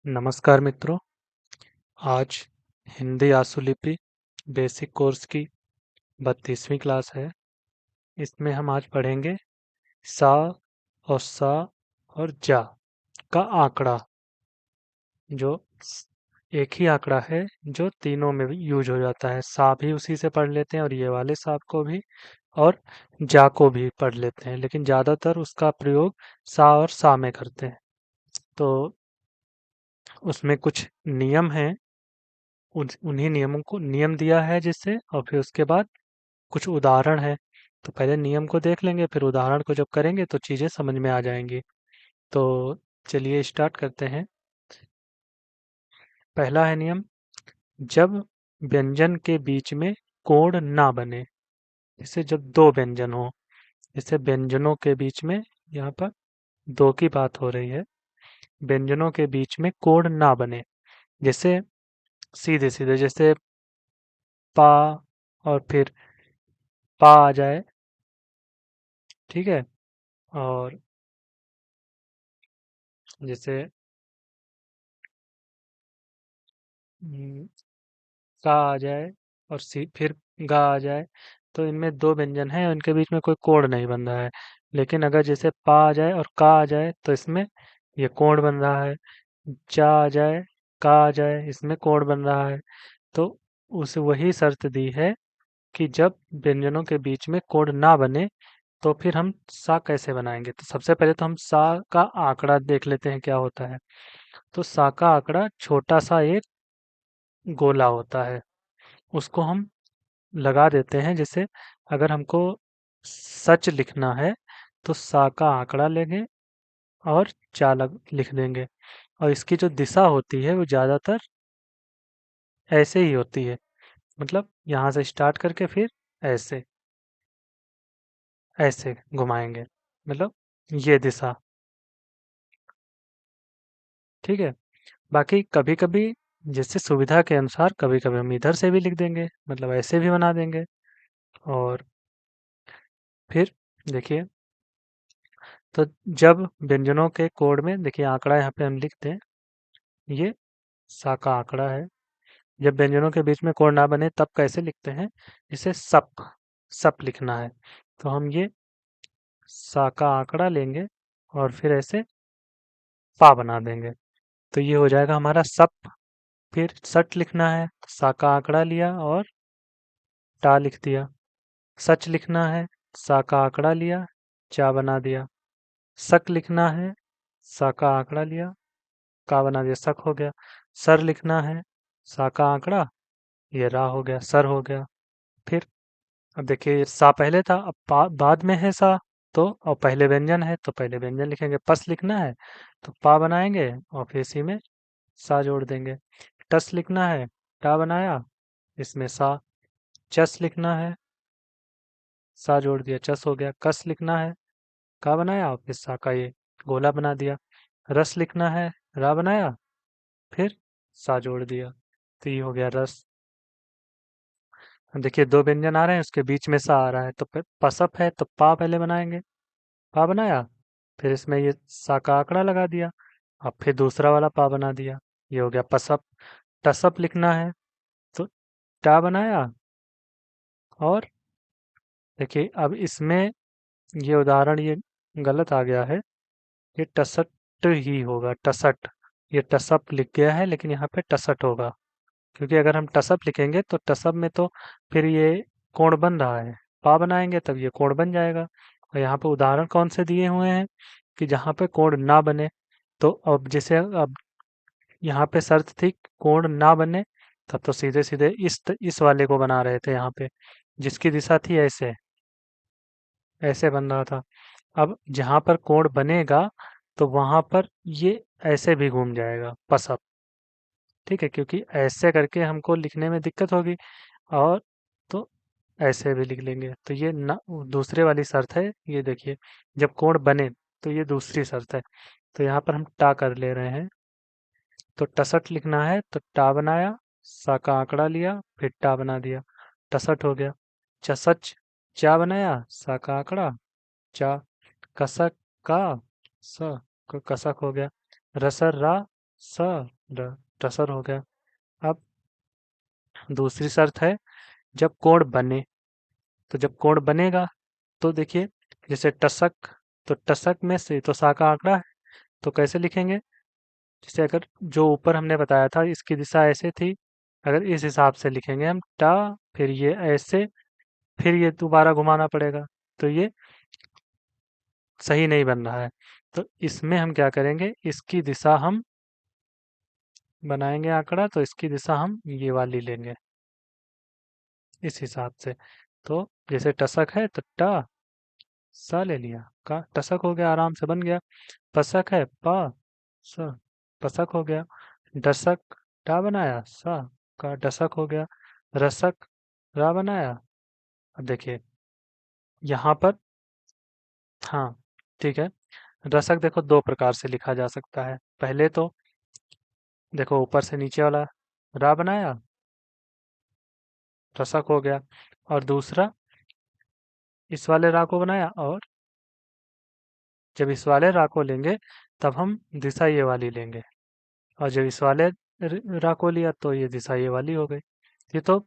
नमस्कार मित्रों। आज हिंदी आशुलिपि बेसिक कोर्स की 32वीं क्लास है। इसमें हम आज पढ़ेंगे सा और सा और जा का आंकड़ा, जो एक ही आंकड़ा है जो तीनों में भी यूज हो जाता है। सा भी उसी से पढ़ लेते हैं और ये वाले सा को भी, और जा को भी पढ़ लेते हैं, लेकिन ज़्यादातर उसका प्रयोग सा और सा में करते हैं। तो उसमें कुछ नियम हैं, उन्हीं नियमों को नियम दिया है जिससे, और फिर उसके बाद कुछ उदाहरण है। तो पहले नियम को देख लेंगे, फिर उदाहरण को जब करेंगे तो चीज़ें समझ में आ जाएंगी। तो चलिए स्टार्ट करते हैं। पहला है नियम, जब व्यंजन के बीच में कोण ना बने। जैसे जब दो व्यंजन हो, जैसे व्यंजनों के बीच में, यहाँ पर दो की बात हो रही है, व्यंजनों के बीच में कोण ना बने। जैसे सीधे सीधे, जैसे पा और फिर पा आ जाए, ठीक है। और जैसे का आ जाए और सी फिर गा आ जाए, तो इनमें दो व्यंजन हैं, इनके बीच में कोई कोण नहीं बन रहा है। लेकिन अगर जैसे पा आ जाए और का आ जाए तो इसमें ये कोण बन रहा है। जा आ जाए, का आ जाए, इसमें कोण बन रहा है। तो उस वही शर्त दी है कि जब व्यंजनों के बीच में कोण ना बने तो फिर हम सा कैसे बनाएंगे। तो सबसे पहले तो हम सा का आंकड़ा देख लेते हैं क्या होता है। तो सा का आंकड़ा छोटा सा एक गोला होता है, उसको हम लगा देते हैं। जैसे अगर हमको सच लिखना है तो सा का आंकड़ा लेंगे और लिख देंगे। और इसकी जो दिशा होती है वो ज़्यादातर ऐसे ही होती है, मतलब यहाँ से स्टार्ट करके फिर ऐसे ऐसे घुमाएंगे, मतलब ये दिशा, ठीक है। बाकी कभी कभी जैसे सुविधा के अनुसार कभी कभी हम इधर से भी लिख देंगे, मतलब ऐसे भी बना देंगे। और फिर देखिए, तो जब व्यंजनों के कोड में देखिए आंकड़ा यहाँ पे हम लिखते हैं, ये सा का आंकड़ा है। जब व्यंजनों के बीच में कोड ना बने तब कैसे लिखते हैं, इसे सप सप लिखना है। तो हम ये सा का आंकड़ा लेंगे और फिर ऐसे पा बना देंगे, तो ये हो जाएगा हमारा सप। फिर सट लिखना है तो सा का आंकड़ा लिया और टा लिख दिया। सच लिखना है, सा का आंकड़ा लिया, चा बना दिया। सक लिखना है, सा का आंकड़ा लिया, का बना दिया, सक हो गया। सर लिखना है, सा का आंकड़ा, ये रा हो गया, सर हो गया। फिर अब देखिए सा पहले था, अब बाद में है सा, तो और पहले व्यंजन है तो पहले व्यंजन लिखेंगे। पस लिखना है तो पा बनाएंगे और फिर इसी में सा जोड़ देंगे। टस लिखना है, टा बनाया, इसमें सा। चस लिखना है, सा जोड़ दिया, चस हो गया। कस लिखना है, का बनाया और फिर सा का ये गोला बना दिया। रस लिखना है, रा बनाया, फिर सा जोड़ दिया, तो ये हो गया रस। देखिए दो व्यंजन आ रहे हैं, उसके बीच में सा आ रहा है, तो पसप है तो पा पहले बनाएंगे। पा बनाया, फिर इसमें ये सा का आंकड़ा लगा दिया, अब फिर दूसरा वाला पा बना दिया, ये हो गया पसप। टसप लिखना है तो टा बनाया, और देखिए अब इसमें ये उदाहरण ये गलत आ गया है, ये टसट ही होगा, टसट। ये टसप लिख गया है लेकिन यहाँ पे टसट होगा, क्योंकि अगर हम टसप लिखेंगे तो टसप में तो फिर ये कोण बन रहा है, पा बनाएंगे तब ये कोण बन जाएगा। और यहाँ पे उदाहरण कौन से दिए हुए हैं कि जहाँ पे कोण ना बने। तो अब जैसे अब यहाँ पे शर्त थी कोण ना बने, तब तो सीधे सीधे इस वाले को बना रहे थे, यहाँ पे जिसकी दिशा थी ऐसे ऐसे बन रहा था। अब जहाँ पर कोण बनेगा तो वहां पर ये ऐसे भी घूम जाएगा, पसप, ठीक है, क्योंकि ऐसे करके हमको लिखने में दिक्कत होगी। और तो ऐसे भी लिख लेंगे, तो ये ना दूसरे वाली शर्त है, ये देखिए जब कोण बने, तो ये दूसरी शर्त है। तो यहाँ पर हम टा कर ले रहे हैं, तो टसट लिखना है तो टा बनाया, सा का आंकड़ा लिया, फिर टा बना दिया, टसट हो गया। चसच, चा बनाया, सा का आंकड़ा, चा। कसक का, स, कसक हो गया। रसर रा, स, टसर हो गया। अब दूसरी शर्त है, जब कोण बने, तो जब कोण बनेगा तो देखिए, जैसे टसक, तो टसक में से तो सा का आंकड़ा है, तो कैसे लिखेंगे? जैसे अगर जो ऊपर हमने बताया था इसकी दिशा ऐसे थी, अगर इस हिसाब से लिखेंगे हम टा, फिर ये ऐसे, फिर ये दोबारा घुमाना पड़ेगा, तो ये सही नहीं बन रहा है। तो इसमें हम क्या करेंगे, इसकी दिशा हम बनाएंगे आंकड़ा, तो इसकी दिशा हम ये वाली लेंगे इस हिसाब से। तो जैसे टसक है तो टा, सा ले लिया, का टसक हो गया, आराम से बन गया। पसक है पा, स, पसक हो गया। डसक, डा बनाया, सा, का डसक हो गया। रसक, रा बनाया। अब देखिए यहाँ पर, हाँ ठीक है, रसक देखो दो प्रकार से लिखा जा सकता है। पहले तो देखो ऊपर से नीचे वाला रा बनाया, रसक हो गया। और दूसरा इस वाले रा को बनाया, और जब इस वाले रा को लेंगे तब हम दिशा ये वाली लेंगे, और जब इस वाले रा को लिया तो ये दिशा ये वाली हो गई। ये तो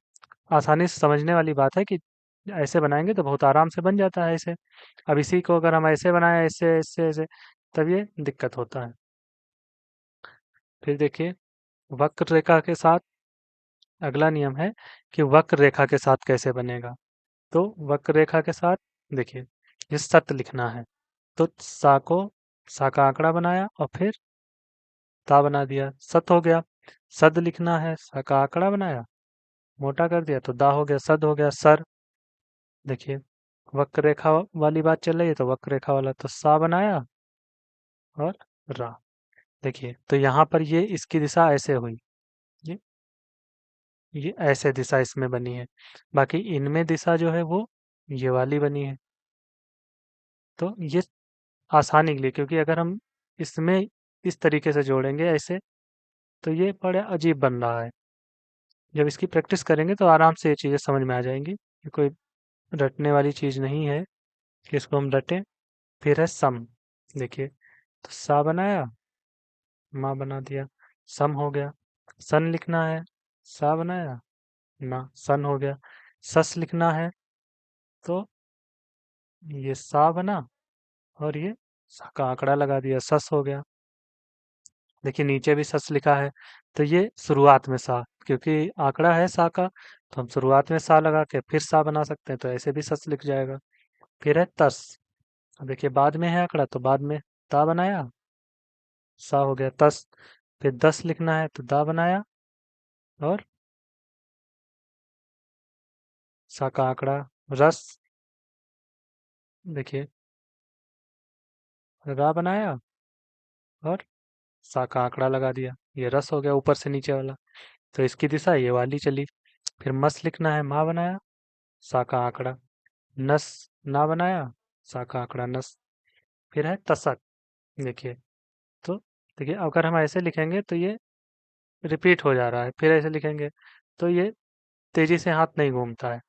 आसानी से समझने वाली बात है कि ऐसे बनाएंगे तो बहुत आराम से बन जाता है ऐसे। अब इसी को अगर हम ऐसे बनाए, ऐसे ऐसे ऐसे, तब ये दिक्कत होता है। फिर देखिए, वक्र रेखा के साथ अगला नियम है कि वक्र रेखा के साथ कैसे बनेगा। तो वक्र रेखा के साथ देखिए, ये सत लिखना है, तो सा को, सा का आंकड़ा बनाया और फिर ता बना दिया, सत हो गया। सद लिखना है, सा का आंकड़ा बनाया, मोटा कर दिया तो दा हो गया, सद हो गया। सर, देखिए वक्र रेखा वाली बात चल रही है, तो वक्र रेखा वाला तो सा बनाया और रा। देखिए तो यहाँ पर ये इसकी दिशा ऐसे हुई, ये ये ऐसे दिशा इसमें बनी है, बाकी इनमें दिशा जो है वो ये वाली बनी है। तो ये आसानी के लिए, क्योंकि अगर हम इसमें इस तरीके से जोड़ेंगे ऐसे, तो ये बड़ा अजीब बन रहा है। जब इसकी प्रैक्टिस करेंगे तो आराम से ये चीज़ें समझ में आ जाएंगी। ये कोई रटने वाली चीज़ नहीं है कि इसको हम रटें। फिर है सम, देखिए तो सा बनाया, माँ बना दिया, सम हो गया। सन लिखना है, सा बनाया, ना, सन हो गया। सस लिखना है, तो ये सा बना और ये सा का आंकड़ा लगा दिया, सस हो गया। देखिए नीचे भी सस लिखा है, तो ये शुरुआत में सा, क्योंकि आंकड़ा है सा का, तो हम शुरुआत में सा लगा के फिर सा बना सकते हैं, तो ऐसे भी सस लिख जाएगा। फिर है तस, अब देखिए बाद में है आंकड़ा, तो बाद में ता बनाया, सा हो गया तस। फिर दस लिखना है, तो दा बनाया और सा का आंकड़ा, रस, देखिए रा बनाया और सा का आंकड़ा लगा दिया, ये रस हो गया ऊपर से नीचे वाला। तो इसकी दिशा ये वाली चली। फिर मस लिखना है, माँ बनाया, सा का आंकड़ा। नस, ना बनाया, सा का आंकड़ा नस। फिर है तसक, देखिए तो देखिए अगर हम ऐसे लिखेंगे तो ये रिपीट हो जा रहा है, फिर ऐसे लिखेंगे तो ये तेजी से हाथ नहीं घूमता है।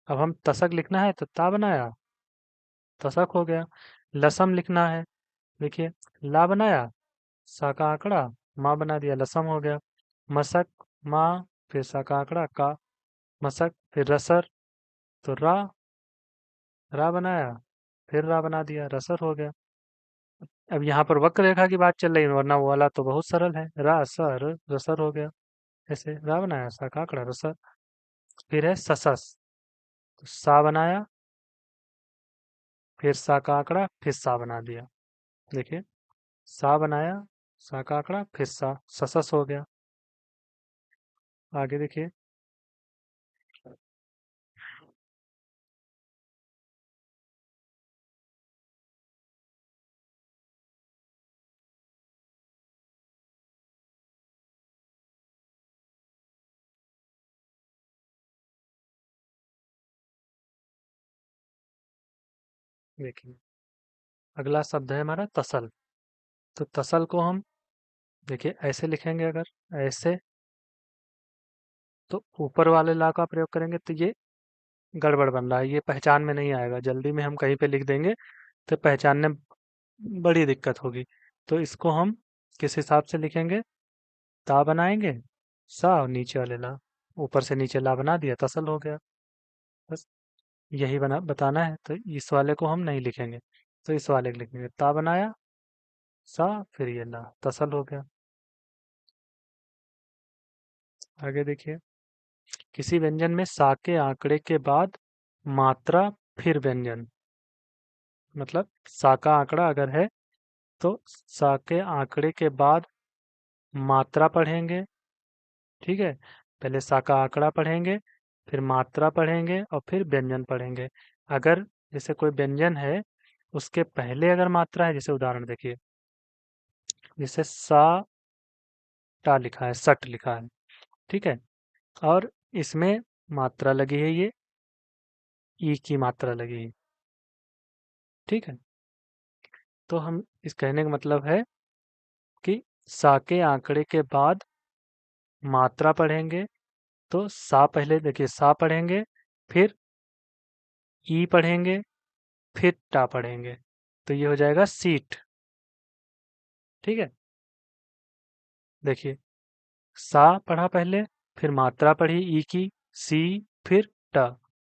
अब हम तसक लिखना है, तो ता बनाया, तसक हो गया। लसम लिखना है, देखिए ला बनाया, सा का आंकड़ा, माँ बना दिया, लसम हो गया। मसक, माँ, फिर सा का आंकड़ा का, मसक। फिर रसर, तो रा बनाया, फिर रा बना दिया, रसर हो गया। अब यहाँ पर वक्र रेखा की बात चल रही है, वरना वो वाला तो बहुत सरल है, रा सर रसर हो गया। ऐसे रा बनाया, सा का आंकड़ा, रसर। फिर है ससस, तो सा बनाया, फिर सा का आंकड़ा, फिर सा बना दिया। देखिए सा बनाया, सा का आंकड़ा, फिर सा, ससस हो गया। आगे देखिए, देखिए अगला शब्द है हमारा तसल। तो तसल को हम देखिए ऐसे लिखेंगे, अगर ऐसे, तो ऊपर वाले ला का प्रयोग करेंगे तो ये गड़बड़ बन रहा है, ये पहचान में नहीं आएगा। जल्दी में हम कहीं पे लिख देंगे तो पहचानने में बड़ी दिक्कत होगी। तो इसको हम किस हिसाब से लिखेंगे, ता बनाएंगे, सा और नीचे वाले ला, ऊपर से नीचे ला बना दिया, तसल हो गया। बस यही बताना है, तो इस वाले को हम नहीं लिखेंगे, तो इस वाले को लिखेंगे। ता बनाया, सा, फिर ये ला, तसल हो गया। आगे देखिए, किसी व्यंजन में सा के आंकड़े के बाद मात्रा फिर व्यंजन, मतलब सा का आंकड़ा अगर है तो सा के आंकड़े के बाद मात्रा पढ़ेंगे। ठीक है, पहले सा का आंकड़ा पढ़ेंगे, फिर मात्रा पढ़ेंगे और फिर व्यंजन पढ़ेंगे। अगर जैसे कोई व्यंजन है, उसके पहले अगर मात्रा है, जैसे उदाहरण देखिए, जैसे सा टा लिखा है, सट लिखा है। ठीक है, और इसमें मात्रा लगी है, ये ई की मात्रा लगी है। ठीक है, तो हम इस कहने का मतलब है कि सा के आंकड़े के बाद मात्रा पढ़ेंगे, तो सा पहले देखिए, सा पढ़ेंगे, फिर ई पढ़ेंगे, फिर टा पढ़ेंगे, तो ये हो जाएगा सीट। ठीक है, देखिए, सा पढ़ा पहले, फिर मात्रा पढ़ी ई की, सी, फिर टा।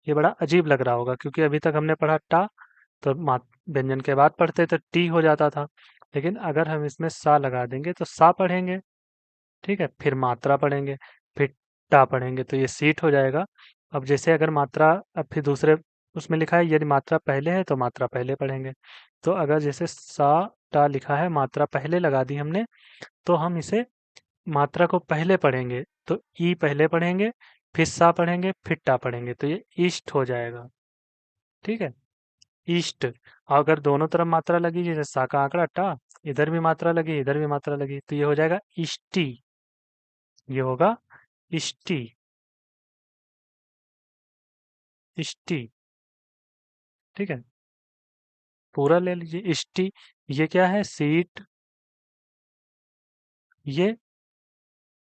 ये बड़ा अजीब लग रहा होगा क्योंकि अभी तक हमने पढ़ा टा, तो व्यंजन के बाद पढ़ते तो टी हो जाता था, लेकिन अगर हम इसमें सा लगा देंगे तो सा पढ़ेंगे, ठीक है, फिर मात्रा पढ़ेंगे, फिर टा पढ़ेंगे, तो ये सीट हो जाएगा। अब जैसे अगर मात्रा, अब फिर दूसरे उसमें लिखा है यदि मात्रा पहले है तो मात्रा पहले पढ़ेंगे। तो अगर जैसे सा टा लिखा है, मात्रा पहले लगा दी हमने, तो हम इसे मात्रा को पहले पढ़ेंगे, तो ई पहले पढ़ेंगे, फिर सा पढ़ेंगे, फिर टा पढ़ेंगे, तो ये ईस्ट हो जाएगा। ठीक है, ईस्ट। अगर दोनों तरफ मात्रा लगी, जैसे सा का आंकड़ा टा, इधर भी मात्रा लगी, इधर भी मात्रा लगी, तो ये हो जाएगा इष्टि। ये होगा इष्टि, इष्टि। ठीक है, पूरा ले लीजिए इष्टि। ये क्या है, सीट। ये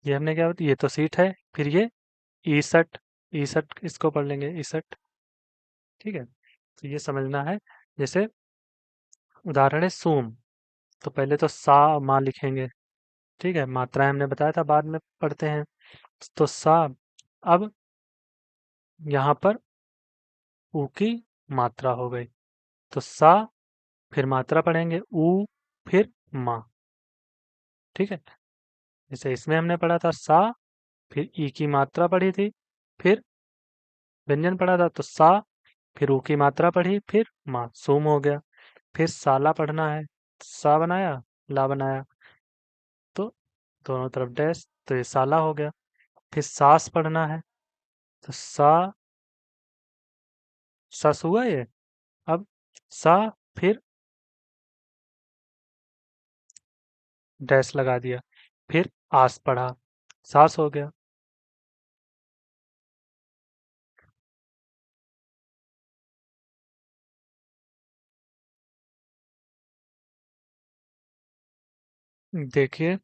हमने क्या ये तो सीट है, फिर ये ईसट, ईसट इसको पढ़ लेंगे, ईसट। ठीक है, तो ये समझना है। जैसे उदाहरण है सूम, तो पहले तो सा माँ लिखेंगे। ठीक है, मात्राएं हमने बताया था, बाद में पढ़ते हैं। तो सा, अब यहाँ पर ऊ की मात्रा हो गई, तो सा, फिर मात्रा पढ़ेंगे ऊ, फिर माँ। ठीक है, जैसे इसमें हमने पढ़ा था सा, फिर ई की मात्रा पढ़ी थी, फिर व्यंजन पढ़ा था, तो सा, फिर ऊ की मात्रा पढ़ी, फिर माँ, सूम हो गया। फिर साला पढ़ना है, सा बनाया, ला बनाया, तो दोनों तरफ डैश, तो ये साला हो गया। फिर सास पढ़ना है, तो सा, सस हुआ ये। अब सा, फिर डैश लगा दिया, फिर आस पढ़ा, सास हो गया। देखिए,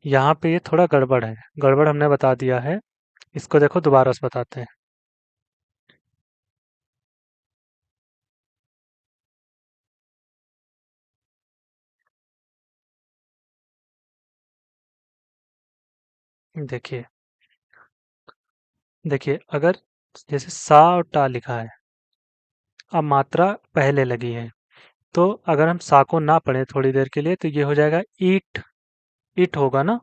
यहाँ पे ये थोड़ा गड़बड़ है, गड़बड़ हमने बता दिया है, इसको देखो दोबारा से बताते हैं। देखिए, देखिए, अगर जैसे सा और टा लिखा है, अब मात्रा पहले लगी है, तो अगर हम सा को ना पढ़े थोड़ी देर के लिए, तो ये हो जाएगा ईट, इट होगा ना।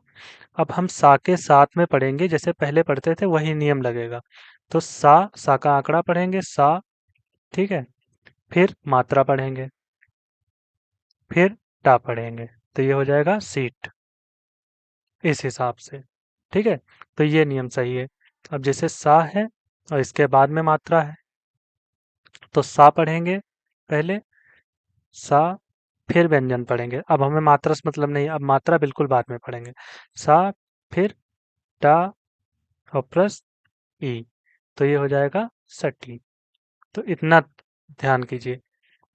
अब हम सा के साथ में पढ़ेंगे, जैसे पहले पढ़ते थे वही नियम लगेगा। तो सा का आंकड़ा पढ़ेंगे, सा। ठीक है, फिर मात्रा पढ़ेंगे, फिर टा पढ़ेंगे, तो ये हो जाएगा सीट, इस हिसाब से। ठीक है, तो ये नियम सही है। अब जैसे सा है और इसके बाद में मात्रा है, तो सा पढ़ेंगे पहले, सा, फिर व्यंजन पढ़ेंगे। अब हमें मात्रा से मतलब नहीं, अब मात्रा बिल्कुल बाद में पढ़ेंगे। सा, फिर टा और प्लस ई, तो ये हो जाएगा सटी। तो इतना ध्यान कीजिए,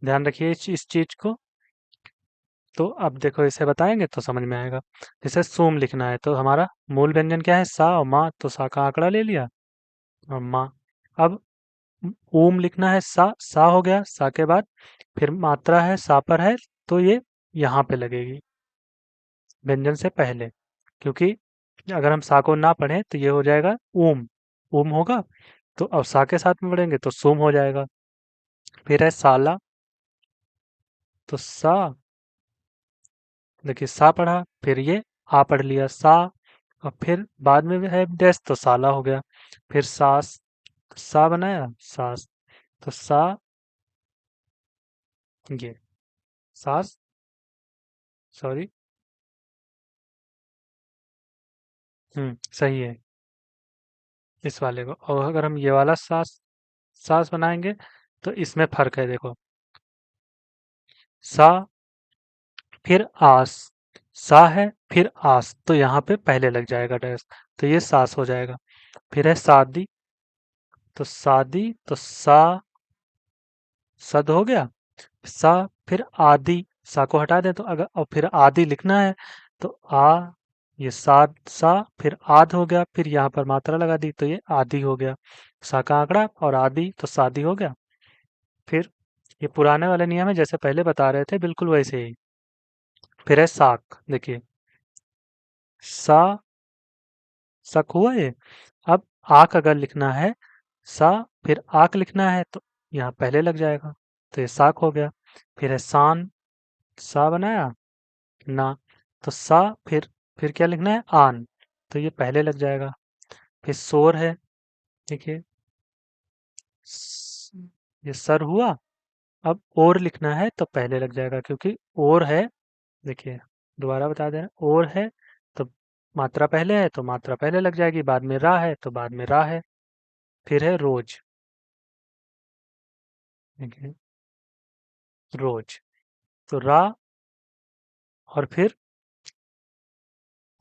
ध्यान रखिए इस चीज को। तो अब देखो इसे बताएंगे तो समझ में आएगा। जैसे सोम लिखना है, तो हमारा मूल व्यंजन क्या है, सा और माँ, तो सा का आंकड़ा ले लिया और माँ। अब ओम लिखना है, सा हो गया, सा के बाद फिर मात्रा है, सा पर है, तो ये यहाँ पे लगेगी व्यंजन से पहले, क्योंकि अगर हम सा को ना पढ़ें तो ये हो जाएगा ऊम, ऊम होगा। तो अब सा के साथ में पढ़ेंगे तो सूम हो जाएगा। फिर है साला, तो सा, देखिए सा पढ़ा, फिर ये आ पढ़ लिया सा, और फिर बाद में भी है डैश तो साला हो गया। फिर सास, सा बनाया सास, तो सा, ये सास, सॉरी, सही है इस वाले को। और अगर हम ये वाला सास, सास बनाएंगे तो इसमें फर्क है देखो, सा फिर आस, सा है फिर आस, तो यहाँ पे पहले लग जाएगा डैश, तो ये सास हो जाएगा। फिर है शादी, तो शादी, तो सा, सद हो गया, सा, फिर आदि, सा को हटा दें तो अगर और फिर आदि लिखना है तो ये साद सा, फिर आद हो गया, फिर यहाँ पर मात्रा लगा दी तो ये आदि हो गया। सा का आंकड़ा और आदि तो शादी हो गया। फिर ये पुराने वाले नियम है जैसे पहले बता रहे थे, बिल्कुल वैसे ही। फिर है साक, देखिए सा, सक हुआ ये। अब आक अगर लिखना है, सा फिर आक लिखना है तो यहाँ पहले लग जाएगा, तो ये साक हो गया। फिर है सान, सा बनाया ना, तो सा फिर क्या लिखना है आन, तो ये पहले लग जाएगा। फिर शोर है, देखिए ये सर हुआ। अब और लिखना है तो पहले लग जाएगा क्योंकि और है, देखिए दोबारा बता दे रहे हैं, और है तो मात्रा पहले है तो मात्रा पहले लग जाएगी, बाद में रा है तो बाद में रा है। फिर है रोज, देखिए रोज, तो रा और फिर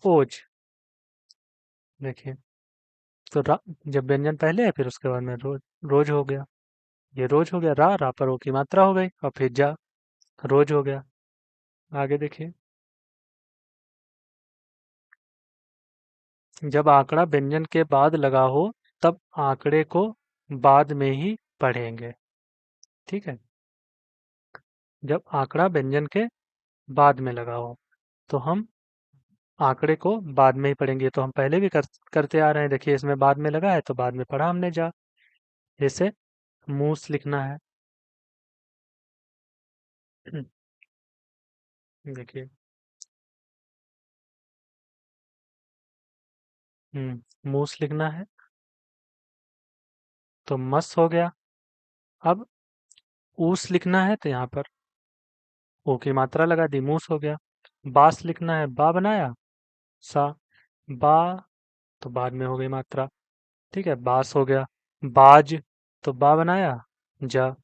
ओज, देखिए तो रा, जब व्यंजन पहले है फिर उसके बाद में रोज, रोज हो गया। ये रोज हो गया, रा पर ओ की मात्रा हो गई, और फिर जा, रोज हो गया। आगे देखिए, जब आंकड़ा व्यंजन के बाद लगा हो तब आंकड़े को बाद में ही पढ़ेंगे, ठीक है। जब आंकड़ा व्यंजन के बाद में लगा हो तो हम आंकड़े को बाद में ही पढ़ेंगे, तो हम पहले भी करते आ रहे हैं, देखिए इसमें बाद में लगा है तो बाद में पढ़ा हमने जा। जैसे मूस लिखना है, देखिए मूस लिखना है तो मस हो गया। अब ऊस लिखना है तो यहाँ पर ओ की मात्रा लगा दी, मूस हो गया। बास लिखना है, बा बनाया सा, बा, तो बाद में हो गई मात्रा, ठीक है, बास हो गया। बाज, तो बा बनाया जा,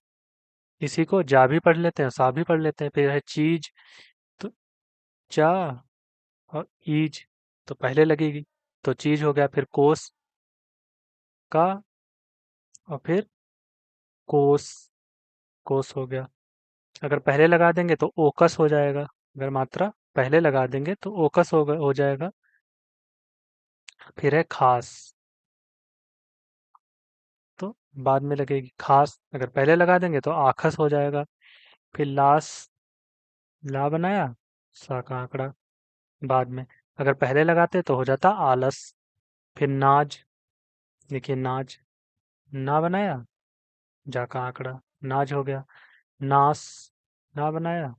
इसी को जा भी पढ़ लेते हैं सा भी पढ़ लेते हैं। फिर है चीज, तो चा और ईज, तो पहले लगेगी तो चीज हो गया। फिर कोस का, और फिर कोस, कोस हो गया। अगर पहले लगा देंगे तो ओकस हो जाएगा, अगर मात्रा पहले लगा देंगे तो ओकस हो जाएगा। फिर है खास, तो बाद में लगेगी खास, अगर पहले लगा देंगे तो आखस हो जाएगा। फिर लास, ला बनाया सा का आंकड़ा बाद में, अगर पहले लगाते तो हो जाता आलस। फिर नाज, देखिए नाज, ना बनाया जा का आंकड़ा, नाज हो गया। नास, ना बनाया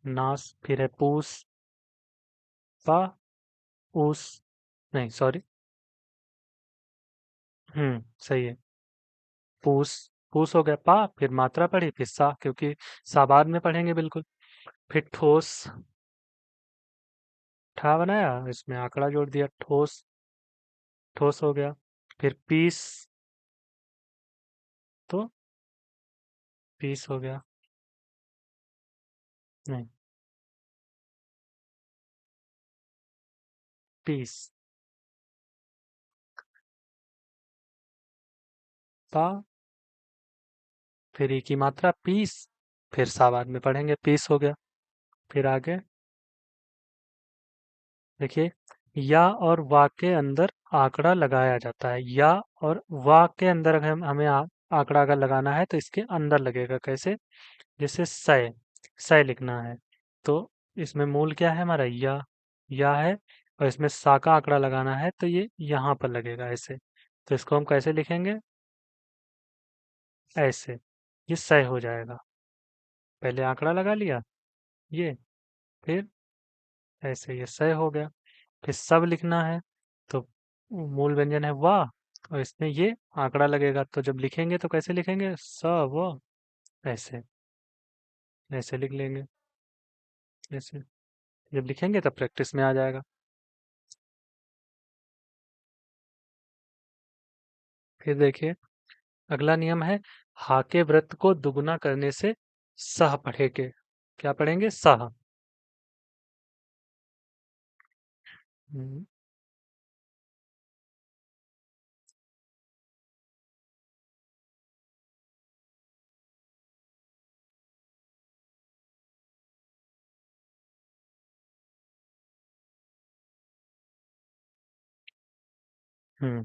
नास, फिर है पूस, पा, उस, नहीं सॉरी, सही है, पूस, पूस हो गया पा, फिर मात्रा पढ़ी फिर सा, क्योंकि सा बाद में पढ़ेंगे बिल्कुल। फिर ठोस, ठा बनाया इसमें आंकड़ा जोड़ दिया, ठोस, ठोस हो गया। फिर पीस, तो पीस हो गया, नहीं पीस, पा, फिर ई की मात्रा पीस, फिर सा बाद में पढ़ेंगे, पीस हो गया। फिर आगे देखिए, या और वा के अंदर आंकड़ा लगाया जाता है, या और वा के अंदर अगर हमें आंकड़ा अगर लगाना है तो इसके अंदर लगेगा, कैसे, जैसे सय, सय लिखना है तो इसमें मूल क्या है हमारा या है, और इसमें सा का आंकड़ा लगाना है तो ये यहाँ पर लगेगा ऐसे। तो इसको हम कैसे लिखेंगे? ऐसे। ये सह हो जाएगा। पहले आंकड़ा लगा लिया ये, फिर ऐसे ये सह हो गया। फिर सब लिखना है तो मूल व्यंजन है वाह, और इसमें ये आंकड़ा लगेगा। तो जब लिखेंगे तो कैसे लिखेंगे? स व ऐसे। ऐसे लिख लेंगे। ऐसे जब लिखेंगे तब प्रैक्टिस में आ जाएगा। फिर देखिए, अगला नियम है हाके वृत्त को दुगुना करने से सह पढ़ेंगे। क्या पढ़ेंगे? सह। हम्म,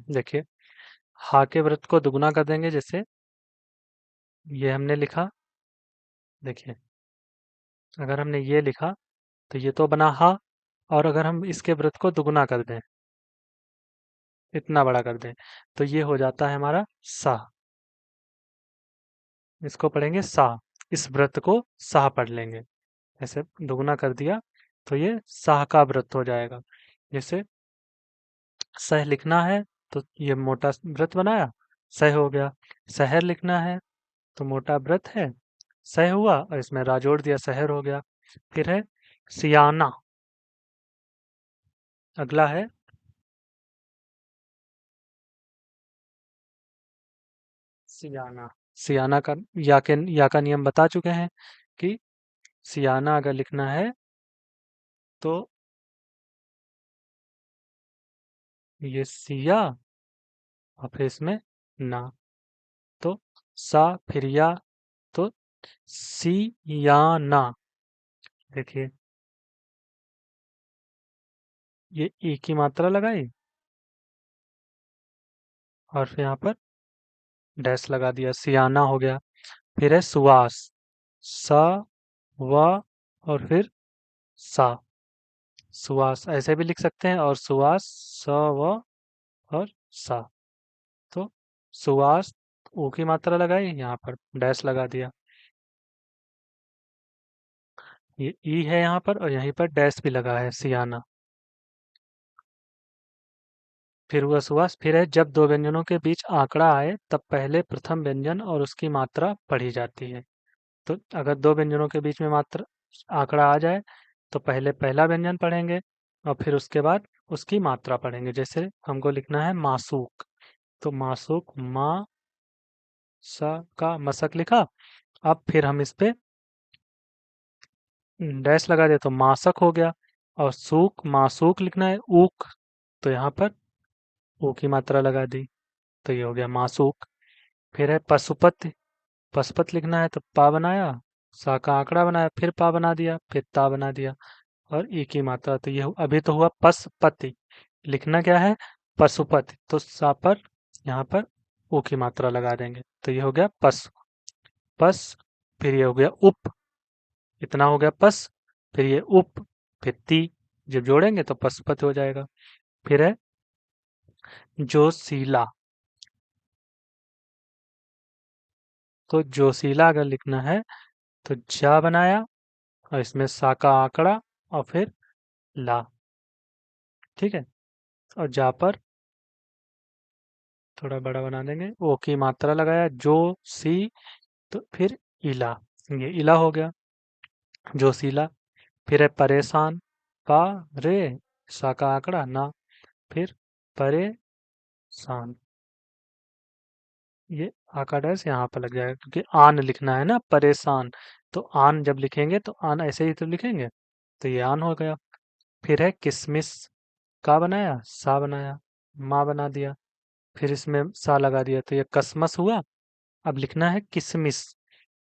देखिए, हाके वृत्त को दुगुना कर देंगे। जैसे ये हमने लिखा, देखिए अगर हमने ये लिखा तो ये तो बना हा, और अगर हम इसके वृत्त को दुगुना कर दें, इतना बड़ा कर दें, तो ये हो जाता है हमारा सा। इसको पढ़ेंगे सा। इस व्रत को साह पढ़ लेंगे। ऐसे दुगुना कर दिया तो ये साह का व्रत हो जाएगा। जैसे सह लिखना है तो ये मोटा व्रत बनाया, सह हो गया। शहर लिखना है तो मोटा व्रत है, सह हुआ, और इसमें रा जोड़ दिया, शहर हो गया। फिर है सियाना। अगला है सियाना। सियाना का या का नियम बता चुके हैं कि सियाना अगर लिखना है तो ये सिया, और फिर इसमें ना, तो सा फिर या, तो सियाना। देखिए ये ई की मात्रा लगाई और फिर यहाँ पर डैश लगा दिया, सियाना हो गया। फिर है सुवास। सा व और फिर सा। सुवास ऐसे भी लिख सकते हैं, और सुवास स व और सा। तो सुवास, ऊ की मात्रा लगाई, यहाँ पर डैश लगा दिया। ये ई है यहाँ पर, और यहीं पर डैश भी लगा है, सियाना। फिर हुआ सुवास। फिर है जब दो व्यंजनों के बीच आंकड़ा आए तब पहले प्रथम व्यंजन और उसकी मात्रा पढ़ी जाती है। तो अगर दो व्यंजनों के बीच में मात्रा आंकड़ा आ जाए तो पहले पहला व्यंजन पढ़ेंगे और फिर उसके बाद उसकी मात्रा पढ़ेंगे। जैसे हमको लिखना है मासूक, तो मासूक मा सा का मसक लिखा। अब फिर हम इस पे डैश लगा दे तो मासक हो गया। और सूक मासूक लिखना है, ऊक, तो यहाँ पर ऊ की मात्रा लगा दी, तो ये हो गया मासूक। फिर है पशुपति। पशुपत लिखना है तो पा बनाया, सा का आंकड़ा बनाया, फिर पा बना दिया, फिर ता बना दिया, और ई की मात्रा। तो ये अभी तो हुआ पशुपति। लिखना क्या है? पशुपति। तो सा पर यहाँ पर ऊ की मात्रा लगा देंगे, तो ये हो गया पशु। पस, फिर ये हो गया उप, इतना हो गया पस, फिर ये उप, फिर ती, जब जोड़ेंगे तो पशुपति हो जाएगा। फिर है जोशीला। तो जोशीला अगर लिखना है तो जा बनाया, और इसमें सा का आंकड़ा, और फिर ला। ठीक है, और जा पर थोड़ा बड़ा बना देंगे, ओ की मात्रा लगाया, जो सी, तो फिर इला, ये इला हो गया जोशीला। फिर है परेशान। पा रे, सा का आंकड़ा ना, फिर परेशान। ये आका डैश यहाँ पर लग जाएगा क्योंकि आन लिखना है ना, परेशान। तो आन जब लिखेंगे तो आन ऐसे ही तो लिखेंगे, तो ये आन हो गया। फिर है किसमिस। का बनाया, सा बनाया, माँ बना दिया, फिर इसमें सा लगा दिया, तो ये कसमस हुआ। अब लिखना है किसमिस।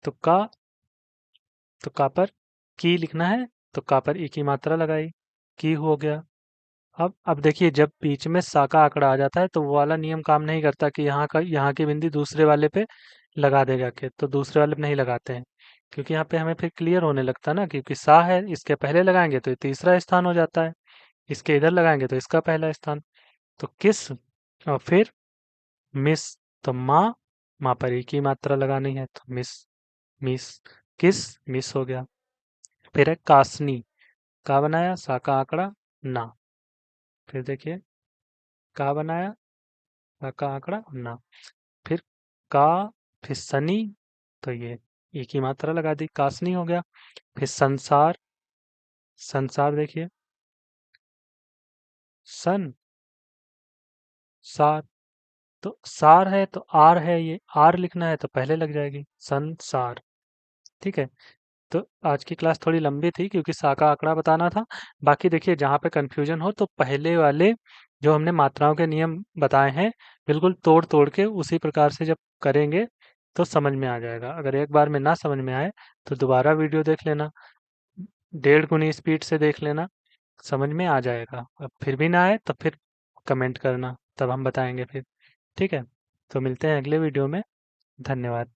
तो का पर की लिखना है, तो का पर ई की मात्रा लगाई, की हो गया। अब देखिए, जब बीच में सा का आंकड़ा आ जाता है तो वो वाला नियम काम नहीं करता कि यहाँ की बिंदी दूसरे वाले पे लगा देगा के, तो दूसरे वाले पे नहीं लगाते हैं, क्योंकि यहाँ पे हमें फिर क्लियर होने लगता है ना, क्योंकि सा है इसके पहले लगाएंगे तो ये तीसरा स्थान हो जाता है। इसके इधर लगाएंगे तो इसका पहला स्थान। तो किस, और फिर मिस, तो माँ, माँ पर एक ही मात्रा लगानी है तो मिस, मिस, किस, मिस हो गया। फिर है कासनी, का बनाया, सा का आंकड़ा ना। फिर देखिए, का बनाया, सा का आंकड़ा ना। फिर का, फिर सनी, तो ये एक ही मात्रा लगा दी, कासनी हो गया। फिर संसार, संसार देखिए, सन, सार, तो सार है तो आर है, ये आर लिखना है तो पहले लग जाएगी, संसार। ठीक है। तो आज की क्लास थोड़ी लंबी थी क्योंकि सा का आंकड़ा बताना था। बाकी देखिए, जहाँ पे कंफ्यूजन हो तो पहले वाले जो हमने मात्राओं के नियम बताए हैं, बिल्कुल तोड़ तोड़ के उसी प्रकार से जब करेंगे तो समझ में आ जाएगा। अगर एक बार में ना समझ में आए तो दोबारा वीडियो देख लेना, 1.5 गुनी स्पीड से देख लेना, समझ में आ जाएगा। अब फिर भी ना आए तो फिर कमेंट करना, तब हम बताएंगे फिर। ठीक है। तो मिलते हैं अगले वीडियो में। धन्यवाद।